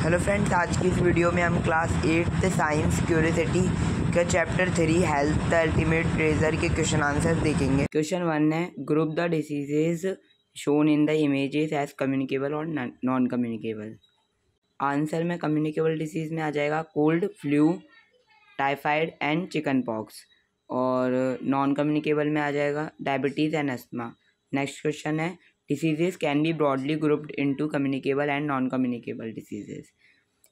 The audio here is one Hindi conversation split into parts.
हेलो फ्रेंड्स, आज की इस वीडियो में हम क्लास 8th साइंस क्यूरियोसिटी का chapter 3 health the ultimate treasure के क्वेश्चन आंसर देखेंगे। क्वेश्चन 1 है, group the diseases shown in the images as communicable और नॉन कम्युनिकेबल। आंसर में कम्युनिकेबल डिसीज़ में आ जाएगा cold, flu, typhoid and chicken pox, और नॉन कम्युनिकेबल में आ जाएगा diabetes and asthma. Next question है, diseases can be broadly grouped into communicable and non-communicable diseases.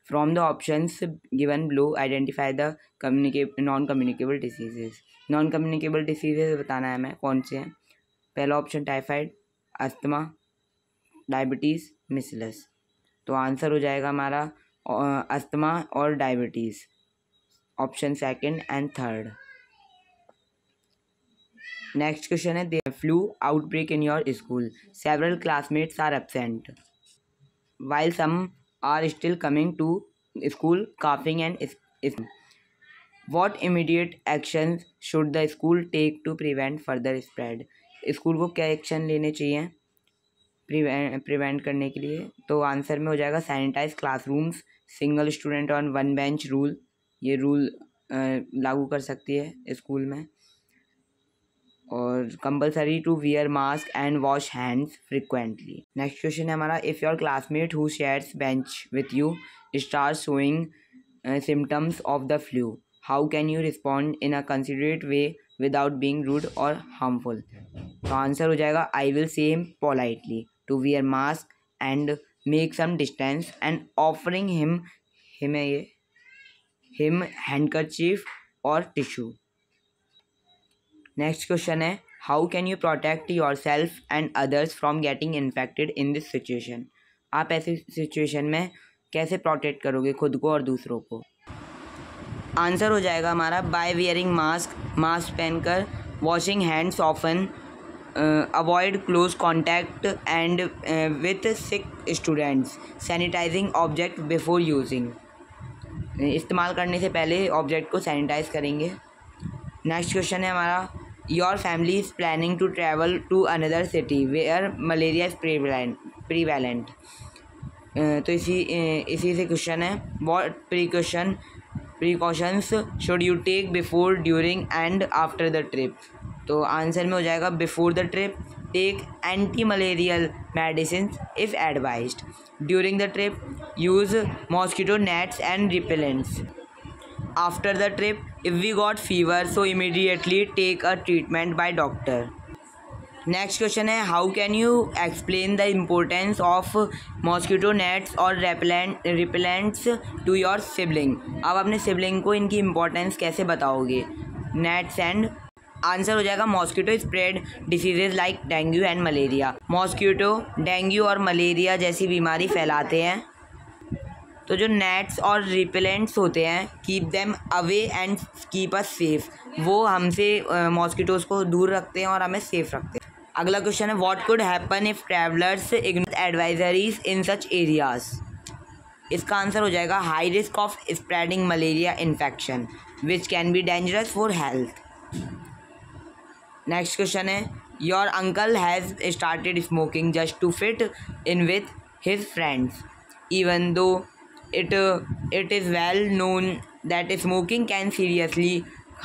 From the options given below, identify the non-communicable diseases. Non-communicable diseases बताना है मैं कौन से हैं। पहला option typhoid, asthma, diabetes, measles. तो आंसर हो जाएगा हमारा अस्थमा और diabetes, option second and third. Next question है, there flu outbreak in your school, several classmates are absent while some are still coming to school coughing and what immediate actions should the school take to prevent further spread? School को क्या एक्शन लेने चाहिए प्रिवेंट करने के लिए? तो आंसर में हो जाएगा sanitise classrooms, single student on one bench rule, ये रूल लागू कर सकती है स्कूल में, और compulsory to wear mask and wash hands frequently. Next question है हमारा, if your classmate who shares bench with you start showing symptoms of the flu, how can you respond in a considerate way without being rude और हार्मफुल? तो आंसर हो जाएगा I will say him politely to wear mask and make some distance and offering him handkerchief और टिश्यू। नेक्स्ट क्वेश्चन है, how can you protect yourself and others from getting infected in this situation? आप ऐसी सिचुएशन में कैसे प्रोटेक्ट करोगे खुद को और दूसरों को? आंसर हो जाएगा हमारा बाय वियरिंग मास्क पहनकर, washing hands often, avoid close contact and with sick students, sanitising object before using, इस्तेमाल करने से पहले ऑब्जेक्ट को सैनिटाइज करेंगे। नेक्स्ट क्वेश्चन है हमारा, your family is planning to travel to another city where malaria is prevalent. तो इसी से क्वेश्चन है, what precautions should you take before, during and after the trip? तो आंसर में हो जाएगा before the trip take anti malarial medicine if advised, during the trip use mosquito nets and repellents, after the trip if we got fever so immediately take a treatment by doctor. Next question है, how can you explain the importance of mosquito nets और repellents to your sibling? आप अपने सिबलिंग को इनकी इम्पोर्टेंस कैसे बताओगे? नेट्स एंड आंसर हो जाएगा mosquito spread diseases like dengue and malaria. Mosquito dengue और मलेरिया जैसी बीमारी फैलाते हैं, तो जो नेट्स और रिपेलेंट्स होते हैं keep them away and keep us safe, वो हमसे मॉस्किटोज़ को दूर रखते हैं और हमें सेफ रखते हैं। अगला क्वेश्चन है, what could happen if travellers ignore advisories in such areas? इसका आंसर हो जाएगा high risk of spreading malaria infection which can be dangerous for health. Next question है, your uncle has started smoking just to fit in with his friends even though it is well known that smoking can seriously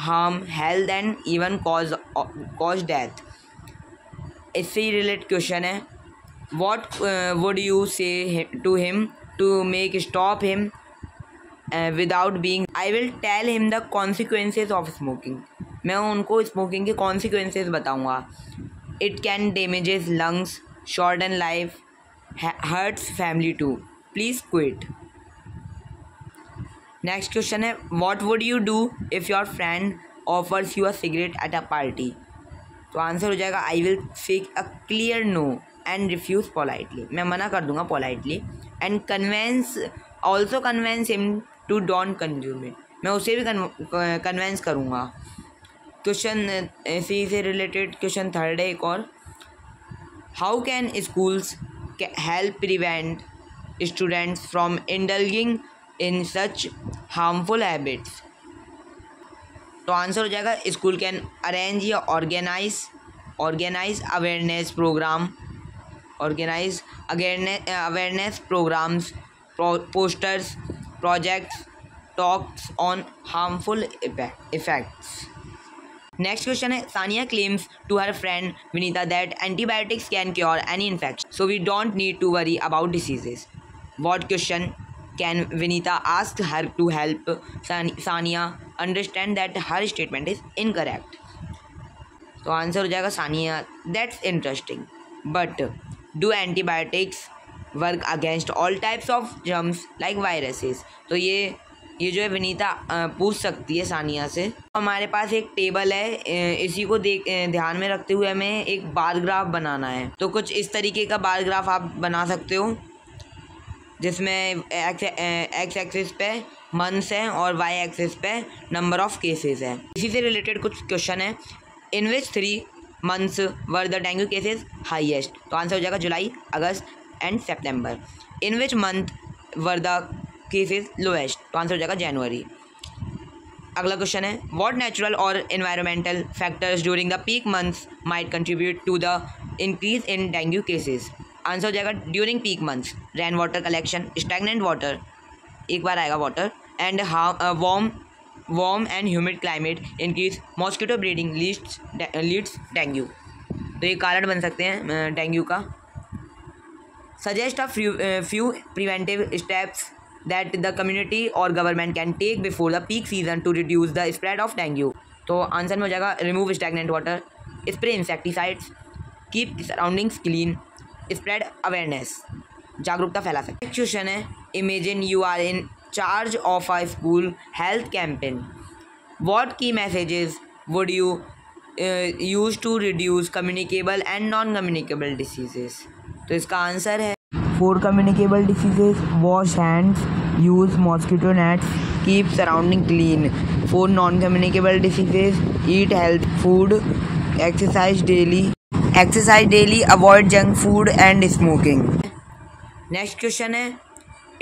harm health and even cause death. इससे रिलेटेड क्वेश्चन है, what would you say to him to make stop him without being? I will tell him the consequences of smoking. मैं उनको स्मोकिंग के consequences बताऊँगा। It can damages lungs, shorten life, hurts family too. Please quit. Next question है, what would you do if your friend offers you a cigarette at a party? तो आंसर हो जाएगा I will say a clear no and refuse politely, मैं मना कर दूंगा politely, and convince him to don't consume it, मैं उसे भी कन्वेंस करूँगा। क्वेश्चन इसी से रिलेटेड क्वेश्चन थर्ड है एक और, how can schools help prevent students from indulging in such harmful habits? तो आंसर हो जाएगा स्कूल कैन अरेंज या organise awareness programmes posters, projects, talks on harmful effects. Next question है, Sania claims to her friend Vinita that antibiotics can cure any infection, so we don't need to worry about diseases. What question can Vinita ask her to help Sania understand that her statement is incorrect? तो आंसर हो जाएगा Sania, that's interesting, but do antibiotics work against all types of germs like viruses? तो ये जो है विनीता पूछ सकती है सानिया से। हमारे पास एक टेबल है, इसी को ध्यान में रखते हुए हमें एक बार ग्राफ बनाना है। तो कुछ इस तरीके का बार ग्राफ आप बना सकते हो, जिसमें एक्स एक्सिस पे मंथ्स हैं और वाई एक्सिस पे नंबर ऑफ केसेस हैं। इसी से रिलेटेड कुछ क्वेश्चन है, in which 3 months were the dengue cases highest? तो आंसर हो जाएगा July, August and September. In which month were the cases lowest? तो आंसर हो जाएगा जनवरी। अगला क्वेश्चन है, व्हाट नेचुरल और environmental factors during the peak months might contribute to the increase in dengue cases? Answer हो जाएगा during peak months rain water collection, stagnant water, एक बार आएगा water, and warm and humid climate increase mosquito breeding leads dengue. तो ये कारण बन सकते हैं डेंगू का। Suggest a few preventive steps that the community और government can take before the peak season to reduce the spread of dengue? तो आंसर में हो जाएगा remove stagnant water, spray insecticides, keep surroundings clean, spread awareness, जागरूकता फैला सकते। नेक्स्ट क्वेश्चन है, imagine you are in charge of a school health campaign, what key messages would you use to reduce communicable and non communicable diseases? तो इसका आंसर है 4 communicable diseases, wash hands, use mosquito nets, keep surrounding clean. 4 non communicable diseases, eat health food, exercise daily, avoid junk food and smoking. Next question है,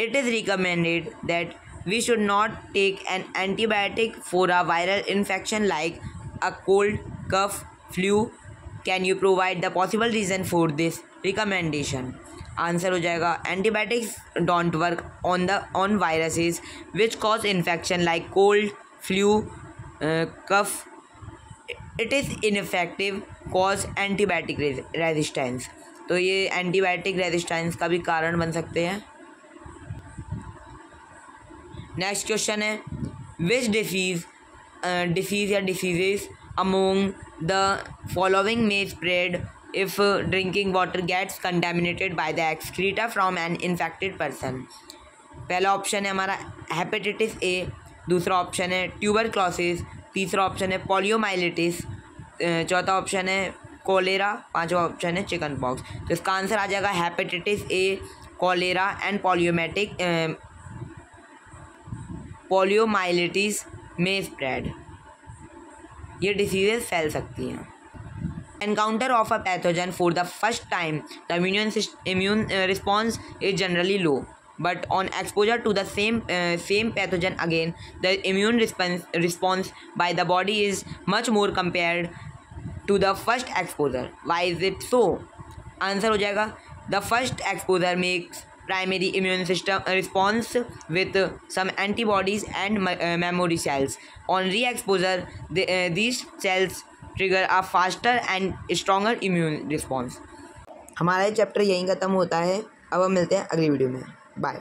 it is recommended that we should not take an antibiotic for a viral infection like a cold, cough, flu. Can you provide the possible reason for this recommendation? Answer हो जाएगा antibiotics don't work on viruses which cause infection like cold, flu, cough. It is ineffective cause antibiotic resistance. तो ये एंटीबायोटिक रेजिस्टेंस का भी कारण बन सकते हैं। नेक्स्ट क्वेश्चन है, विच डिसीज या डिसीजेस अमोंग द फॉलोइंग में spread if drinking water gets contaminated by the excreta from an infected person? पहला ऑप्शन है हमारा हेपेटाइटिस ए, दूसरा ऑप्शन है ट्यूबरक्लोसिस, तीसरा ऑप्शन है पोलियोमाइलिटिस, चौथा ऑप्शन है कोलेरा, पांचवा ऑप्शन है चिकन पॉक्स। तो इसका आंसर आ जाएगा hepatitis A, cholera and poliomyelitis में स्प्रेड, ये डिसीजेस फैल सकती हैं। Encounter of a pathogen for the first time the immune response is generally low, but on exposure to the same pathogen again, the immune response by the body is much more compared to the first exposure. Why is it so? Answer हो जाएगा the first exposure makes primary immune system response with some antibodies and memory cells. On re-exposure, these cells trigger a faster and stronger immune response. हमारा ये चैप्टर यहीं ख़त्म होता है। अब हम मिलते हैं अगली वीडियो में। बाय।